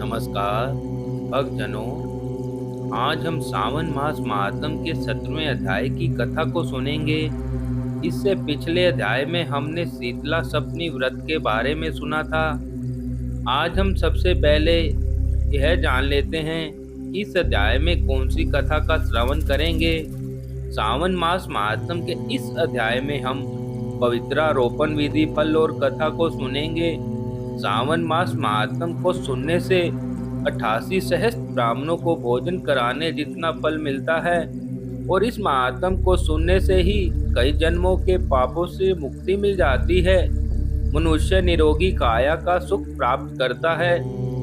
नमस्कार भक्तजनों। आज हम सावन मास महात्म के 17वें अध्याय की कथा को सुनेंगे। इससे पिछले अध्याय में हमने शीतला सप्तमी व्रत के बारे में सुना था। आज हम सबसे पहले यह जान लेते हैं कि इस अध्याय में कौन सी कथा का श्रवण करेंगे। सावन मास महात्म के इस अध्याय में हम पवित्रारोपण विधि, फल और कथा को सुनेंगे। सावन मास महात्म को सुनने से 88 सहस्त्र ब्राह्मणों को भोजन कराने जितना फल मिलता है और इस महात्म को सुनने से ही कई जन्मों के पापों से मुक्ति मिल जाती है। मनुष्य निरोगी काया का सुख प्राप्त करता है,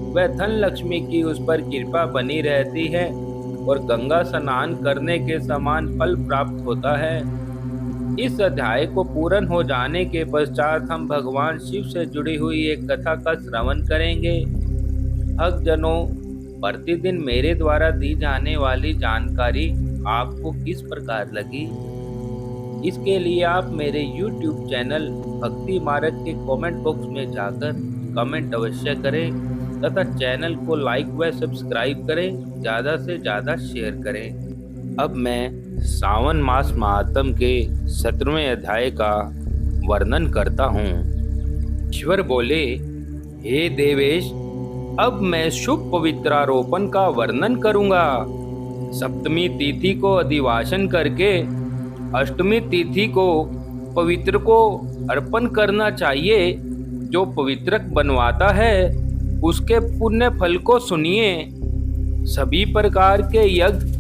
वह धन लक्ष्मी की उस पर कृपा बनी रहती है और गंगा स्नान करने के समान फल प्राप्त होता है। इस अध्याय को पूर्ण हो जाने के पश्चात हम भगवान शिव से जुड़ी हुई एक कथा का श्रवण करेंगे। भक्तजनों, प्रतिदिन मेरे द्वारा दी जाने वाली जानकारी आपको किस प्रकार लगी, इसके लिए आप मेरे YouTube चैनल भक्ति मार्ग के कमेंट बॉक्स में जाकर कमेंट अवश्य करें तथा चैनल को लाइक व सब्सक्राइब करें, ज़्यादा से ज़्यादा शेयर करें। अब मैं सावन मास महात्म के 17वें अध्याय का वर्णन करता हूँ। ईश्वर बोले, हे देवेश, अब मैं शुभ पवित्रारोपण का वर्णन करूँगा। सप्तमी तिथि को अधिवासन करके अष्टमी तिथि को पवित्र को अर्पण करना चाहिए। जो पवित्रक बनवाता है उसके पुण्य फल को सुनिए। सभी प्रकार के यज्ञ,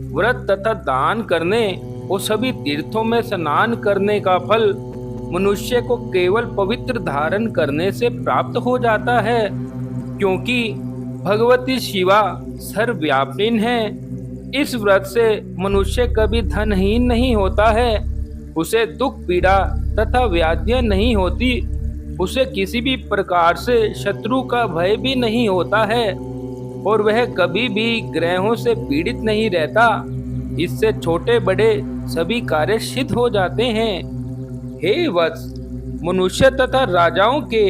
व्रत तथा दान करने और सभी तीर्थों में स्नान करने का फल मनुष्य को केवल पवित्र धारण करने से प्राप्त हो जाता है, क्योंकि भगवती शिवा सर्वव्यापिन है। इस व्रत से मनुष्य कभी धनहीन नहीं होता है, उसे दुख पीड़ा तथा व्याधियां नहीं होती, उसे किसी भी प्रकार से शत्रु का भय भी नहीं होता है और वह कभी भी ग्रहों से पीड़ित नहीं रहता। इससे छोटे बड़े सभी कार्य सिद्ध हो जाते हैं। हे वत्स, मनुष्य तथा राजाओं के,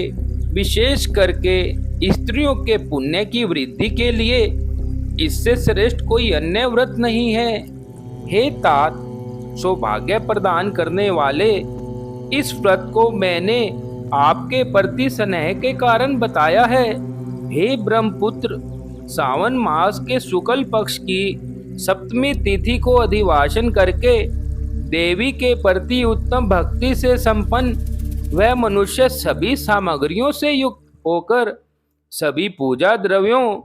विशेष करके स्त्रियों के पुण्य की वृद्धि के लिए इससे श्रेष्ठ कोई अन्य व्रत नहीं है। हे तात, सौभाग्य प्रदान करने वाले, इस व्रत को मैंने आपके प्रति स्नेह के कारण बताया है। हे ब्रह्मपुत्र, सावन मास के शुक्ल पक्ष की सप्तमी तिथि को अधिवासन करके देवी के प्रति उत्तम भक्ति से संपन्न वह मनुष्य सभी सामग्रियों से युक्त होकर सभी पूजा द्रव्यों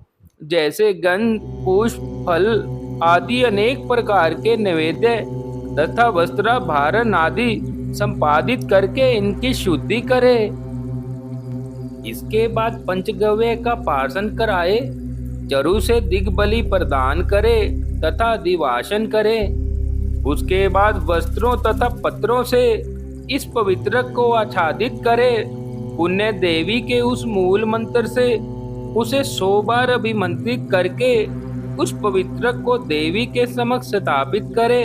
जैसे गंध, पुष्प, फल आदि अनेक प्रकार के नैवेद्य तथा वस्त्राभरण आदि संपादित करके इनकी शुद्धि करे। इसके बाद पंचगव्य का पार्षण कराए, चरु से दिग्बली प्रदान करे तथा अधिवासन करे। उसके बाद वस्त्रों तथा पत्रों से इस पवित्र को आच्छादित करे। पुण्य देवी के उस मूल मंत्र से उसे 100 बार अभिमंत्रित करके उस पवित्र को देवी के समक्ष स्थापित करे।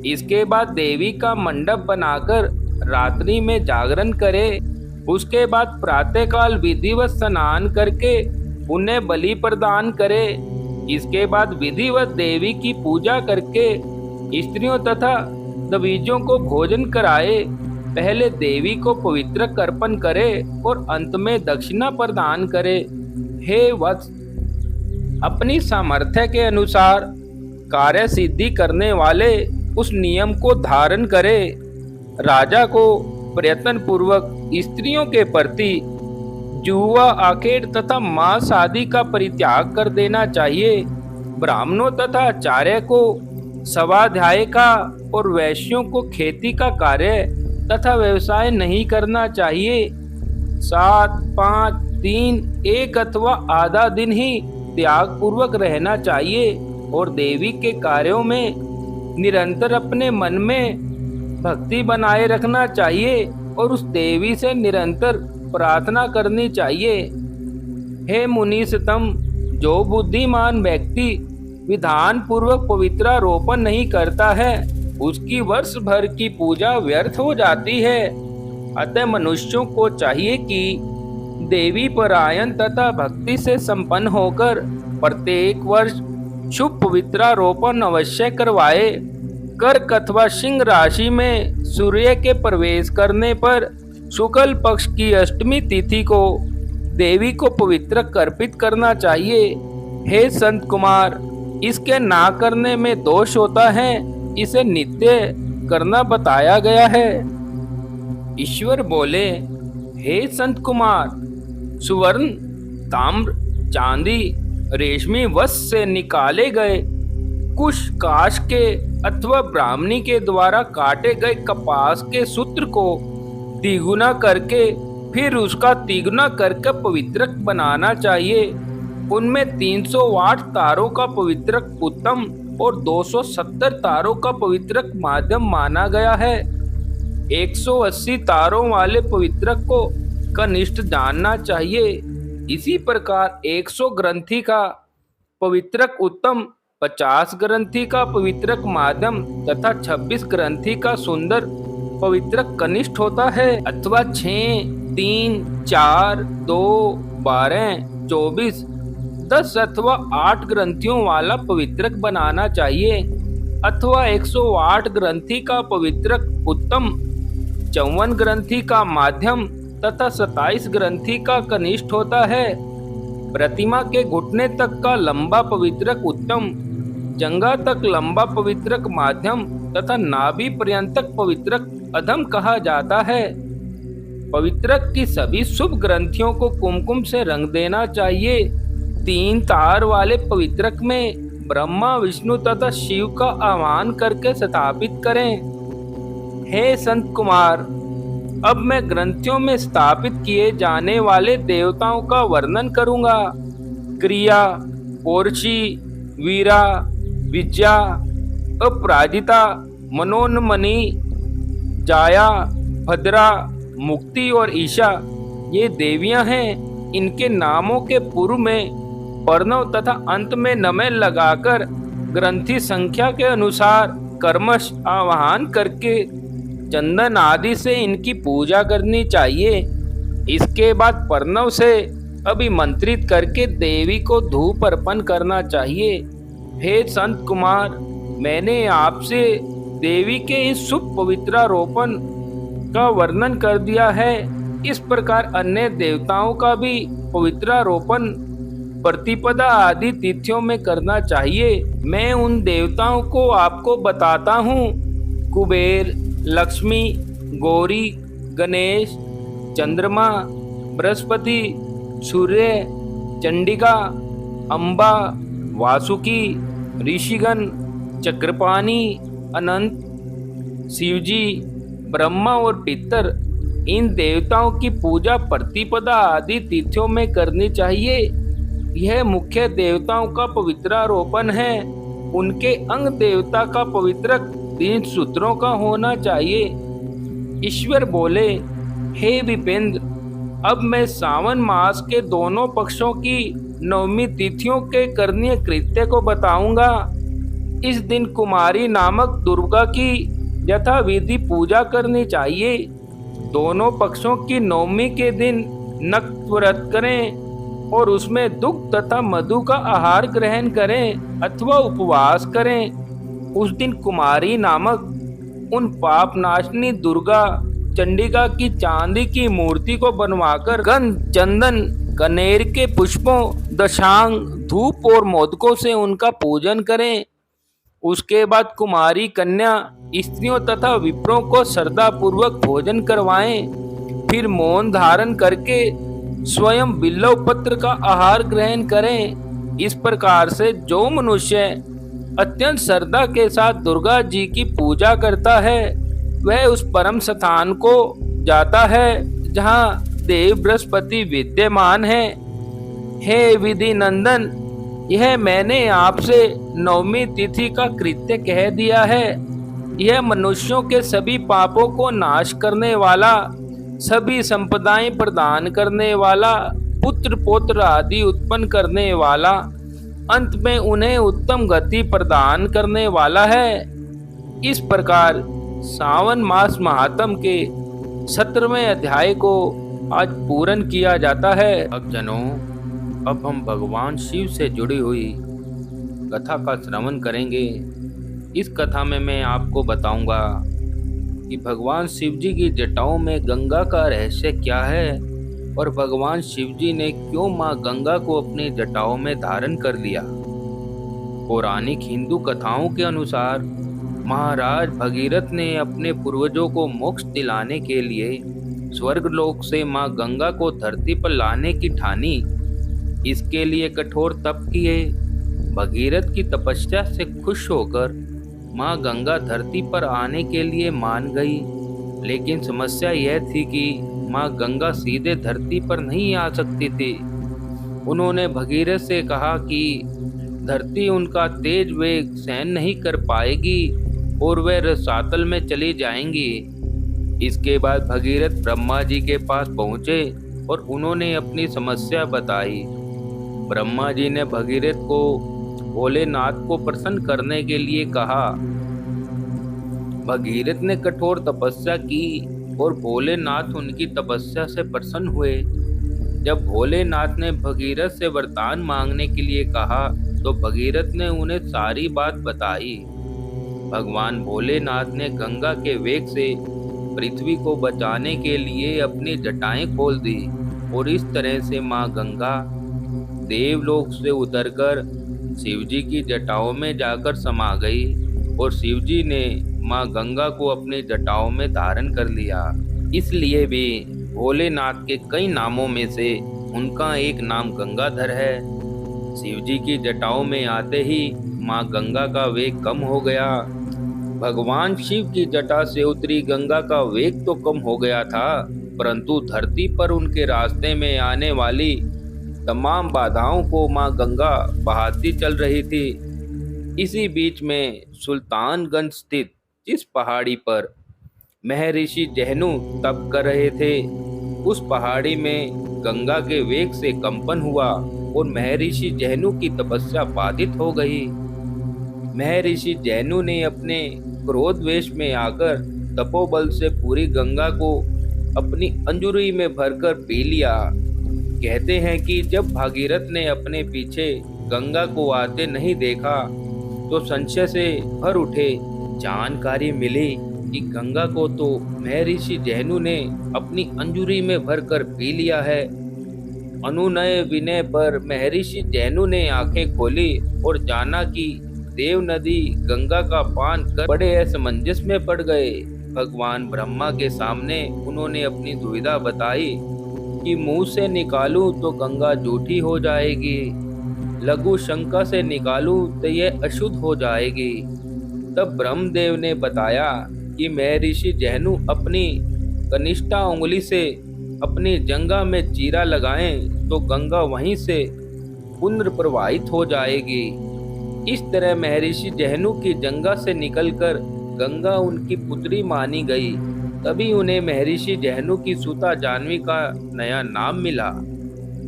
इसके बाद देवी का मंडप बनाकर रात्रि में जागरण करे। उसके बाद प्रातःकाल विधिवत स्नान करके उन्हें बलि प्रदान करे। इसके बाद विधिवत देवी की पूजा करके स्त्रियों तथा द्विजों को भोजन कराए। पहले देवी को पवित्र अर्पण करे और अंत में दक्षिणा प्रदान करे। हे वत्स, अपनी सामर्थ्य के अनुसार कार्य सिद्धि करने वाले उस नियम को धारण करे। राजा को प्रयत्न पूर्वक स्त्रियों के प्रति जुआ, आखेट तथा मांस आदि का परित्याग कर देना चाहिए। ब्राह्मणों तथा आचार्य को स्वाध्याय का और वैश्यों को खेती का कार्य तथा व्यवसाय नहीं करना चाहिए। 7, 5, 3, 1 अथवा आधा दिन ही त्याग पूर्वक रहना चाहिए और देवी के कार्यों में निरंतर अपने मन में भक्ति बनाए रखना चाहिए और उस देवी से निरंतर प्रार्थना करनी चाहिए। हे मुनीसतम, जो बुद्धिमान व्यक्ति विधान पूर्वक पवित्रारोपण नहीं करता है उसकी वर्ष भर की पूजा व्यर्थ हो जाती है। अतः मनुष्यों को चाहिए कि देवी परायण तथा भक्ति से संपन्न होकर प्रत्येक वर्ष शुभ पवित्रारोपण अवश्य करवाए। कर्क अथवा सिंह राशि में सूर्य के प्रवेश करने पर शुक्ल पक्ष की अष्टमी तिथि को देवी को पवित्र अर्पित करना चाहिए। हे संत कुमार, इसके ना करने में दोष होता है, इसे नित्य करना बताया गया है। ईश्वर बोले, हे संत कुमार, सुवर्ण, ताम्र, चांदी, रेशमी वस्त्र से निकाले गए कुश काश के अथवा ब्राह्मणी के द्वारा काटे गए कपास के सूत्र को द्विगुना करके फिर उसका तिगुना करके पवित्रक बनाना चाहिए। उनमें 308 तारों का पवित्रक उत्तम और 270 तारों का पवित्रक माध्यम माना गया है। 180 तारों वाले पवित्रक को कनिष्ठ जानना चाहिए। इसी प्रकार 100 ग्रंथि का पवित्रक उत्तम, 50 ग्रंथि का पवित्रक माध्यम तथा 26 ग्रंथि का सुंदर पवित्रक कनिष्ठ होता है। अथवा 6, 3, 4, 2, 12, 24, 10 अथवा 8 ग्रंथियों वाला पवित्रक बनाना चाहिए। अथवा 108 ग्रंथि का पवित्रक उत्तम, 54 ग्रंथि का माध्यम तथा 27 ग्रंथि का कनिष्ठ होता है। प्रतिमा के घुटने तक का लंबा पवित्रक उत्तम, जंघा तक लंबा पवित्रक माध्यम तथा नाभि पर्यंतक पवित्रक अधम कहा जाता है। पवित्रक की सभी शुभ ग्रंथियों को कुमकुम से रंग देना चाहिए। 3 तार वाले पवित्रक में ब्रह्मा, विष्णु तथा शिव का आह्वान करके स्थापित करें। हे संत कुमार, अब मैं ग्रंथियों में स्थापित किए जाने वाले देवताओं का वर्णन करूंगा। क्रिया, पोर्ची, वीरा, विद्या, अपराजिता, मनोन्मणि, जाया, भद्रा, मुक्ति और ईशा ये देवियां हैं। इनके नामों के पूर्व में प्रणव तथा अंत में नमे लगाकर ग्रंथि संख्या के अनुसार कर्मश आवाहन करके चंदन आदि से इनकी पूजा करनी चाहिए। इसके बाद प्रणव से अभिमंत्रित करके देवी को धूप अर्पण करना चाहिए। हे संत कुमार, मैंने आपसे देवी के इस शुभ पवित्रारोपण का वर्णन कर दिया है। इस प्रकार अन्य देवताओं का भी पवित्रारोपण प्रतिपदा आदि तिथियों में करना चाहिए। मैं उन देवताओं को आपको बताता हूँ। कुबेर, लक्ष्मी, गौरी, गणेश, चंद्रमा, बृहस्पति, सूर्य, चंडिका, अम्बा, वासुकी, ऋषिगण, चक्रपाणी, अनंत, शिवजी, ब्रह्मा और पितर, इन देवताओं की पूजा प्रतिपदा आदि तिथियों में करनी चाहिए। यह मुख्य देवताओं का पवित्रारोपण है। उनके अंग देवता का पवित्रक 3 सूत्रों का होना चाहिए। ईश्वर बोले, हे विपेंद्र, अब मैं सावन मास के दोनों पक्षों की नवमी तिथियों के करणीय कृत्य को बताऊंगा। इस दिन कुमारी नामक दुर्गा की यथाविधि पूजा करनी चाहिए। दोनों पक्षों की नवमी के दिन नक्त व्रत करें और उसमें दुग्ध तथा मधु का आहार ग्रहण करें अथवा उपवास करें। उस दिन कुमारी नामक उन पाप नाशनी दुर्गा चंडिका की चांदी की मूर्ति को बनवाकर गंध, चंदन, कनेर के पुष्पों, दशांग, धूप और मोदकों से उनका पूजन करें। उसके बाद कुमारी कन्या स्त्रियों तथा विप्रों को श्रद्धा पूर्वक भोजन करवाएं। फिर मौन धारण करके स्वयं बिल्व पत्र का आहार ग्रहण करें। इस प्रकार से जो मनुष्य अत्यंत श्रद्धा के साथ दुर्गा जी की पूजा करता है वह उस परम स्थान को जाता है जहाँ देव बृहस्पति विद्यमान है। हे विधि नंदन, यह मैंने आपसे नवमी तिथि का कृत्य कह दिया है। यह मनुष्यों के सभी पापों को नाश करने वाला, सभी संपदाएं प्रदान करने वाला, पुत्र पौत्र आदि उत्पन्न करने वाला, अंत में उन्हें उत्तम गति प्रदान करने वाला है। इस प्रकार सावन मास महात्म के 17वें अध्याय को आज पूर्ण किया जाता है। भक्तजनों, अब हम भगवान शिव से जुड़ी हुई कथा का श्रवण करेंगे। इस कथा में मैं आपको बताऊंगा कि भगवान शिव जी की जटाओं में गंगा का रहस्य क्या है और भगवान शिव जी ने क्यों मां गंगा को अपनी जटाओं में धारण कर लिया। पौराणिक हिंदू कथाओं के अनुसार महाराज भगीरथ ने अपने पूर्वजों को मोक्ष दिलाने के लिए स्वर्गलोक से मां गंगा को धरती पर लाने की ठानी। इसके लिए कठोर तप किए। भगीरथ की तपस्या से खुश होकर मां गंगा धरती पर आने के लिए मान गई। लेकिन समस्या यह थी कि मां गंगा सीधे धरती पर नहीं आ सकती थी। उन्होंने भगीरथ से कहा कि धरती उनका तेज वेग सहन नहीं कर पाएगी और वे रसातल में चली जाएंगी। इसके बाद भगीरथ ब्रह्मा जी के पास पहुंचे और उन्होंने अपनी समस्या बताई। ब्रह्मा जी ने भगीरथ को भोलेनाथ को प्रसन्न करने के लिए कहा। भगीरथ ने कठोर तपस्या की और भोलेनाथ उनकी तपस्या से प्रसन्न हुए। जब भोलेनाथ ने भगीरथ से वरदान मांगने के लिए कहा तो भगीरथ ने उन्हें सारी बात बताई। भगवान भोलेनाथ ने गंगा के वेग से पृथ्वी को बचाने के लिए अपनी जटाएं खोल दी और इस तरह से मां गंगा देवलोक से उतरकर शिवजी की जटाओं में जाकर समा गई और शिवजी ने मां गंगा को अपनी जटाओं में धारण कर लिया। इसलिए भी भोलेनाथ के कई नामों में से उनका एक नाम गंगाधर है। शिवजी की जटाओं में आते ही मां गंगा का वेग कम हो गया। भगवान शिव की जटा से उतरी गंगा का वेग तो कम हो गया था, परंतु धरती पर उनके रास्ते में आने वाली तमाम बाधाओं को मां गंगा बहाती चल रही थी। इसी बीच में सुल्तानगंज स्थित जिस पहाड़ी पर महर्षि जहनु तप कर रहे थे, उस पहाड़ी में गंगा के वेग से कंपन हुआ और महर्षि जहनु की तपस्या बाधित हो गई। महर्षि जैनु ने अपने क्रोध वेश में आकर तपोबल से पूरी गंगा को अपनी अंजुरी में भरकर पी लिया। कहते हैं कि जब भागीरथ ने अपने पीछे गंगा को आते नहीं देखा तो संशय से भर उठे। जानकारी मिली कि गंगा को तो महर्षि जैनु ने अपनी अंजुरी में भरकर पी लिया है। अनुनय विनय पर महर्षि जैनु ने आंखें खोली और जाना कि देव नदी गंगा का पान कर बड़े असमंजस में पड़ गए। भगवान ब्रह्मा के सामने उन्होंने अपनी दुविधा बताई कि मुंह से निकालूं तो गंगा झूठी हो जाएगी, लघु शंका से निकालूं तो यह अशुद्ध हो जाएगी। तब ब्रह्मदेव ने बताया कि महर्षि जैनु अपनी कनिष्ठा उंगली से अपनी जंघा में चीरा लगाएं तो गंगा वहीं से पुनर्प्रवाहित हो जाएगी। इस तरह महर्षि जैनु की जंघा से निकलकर गंगा उनकी पुत्री मानी गई। तभी उन्हें महर्षि जैनु की सुता जाह्नवी का नया नाम मिला।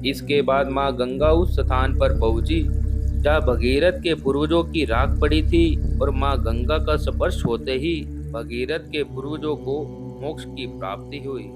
इसके बाद मां गंगा उस स्थान पर पहुंची जहाँ भगीरथ के पूर्वजों की राख पड़ी थी और मां गंगा का स्पर्श होते ही भगीरथ के पूर्वजों को मोक्ष की प्राप्ति हुई।